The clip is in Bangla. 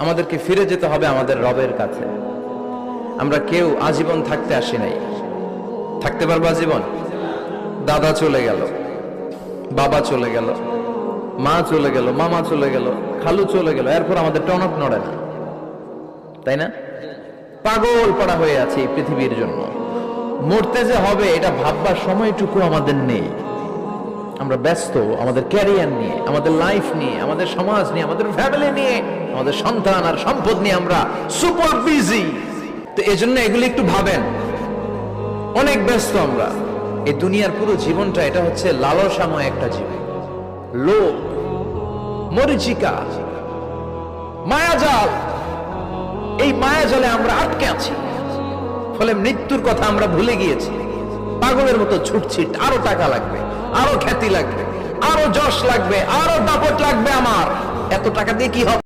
আমাদেরকে ফিরে যেতে হবে আমাদের রবের কাছে। আমরা কেউ আজীবন থাকতে আসি নাই। থাকতে পারবো আজীবন? দাদা চলে গেল, বাবা চলে গেল, মা চলে গেল, মামা চলে গেল, খালু চলে গেল, এরপর আমাদের টনক নড়ে না, তাই না? পাগল পড়া হয়ে আছে এই পৃথিবীর জন্য। মরতে যে হবে এটা ভাববার সময়টুকু আমাদের নেই। আমরা ব্যস্ত আমাদের ক্যারিয়ার নিয়ে, আমাদের লাইফ নিয়ে, আমাদের সমাজ নিয়ে, আমাদের ফ্যামিলি নিয়ে, আমাদের সন্তান আর সম্পদ নিয়ে আমরা সুপার বিজি। তো এজন্য এগুলি একটু ভাবেন, অনেক ব্যস্ত আমরা। এই দুনিয়ার পুরো জীবনটা এটা হচ্ছে লালসাময় একটা জীবন, লোভ, মরিচিকা, মায়াজাল। এই মায়াজালে আমরা আটকে আছি, ফলে মৃত্যুর কথা আমরা ভুলে গিয়েছি। পাগলের মতো ছুটছি, আরো টাকা লাগবে, আরো খ্যাতি লাগবে, আরো যশ লাগবে, আরো দাপট লাগবে। আমার এত টাকা দিয়ে কি হবে?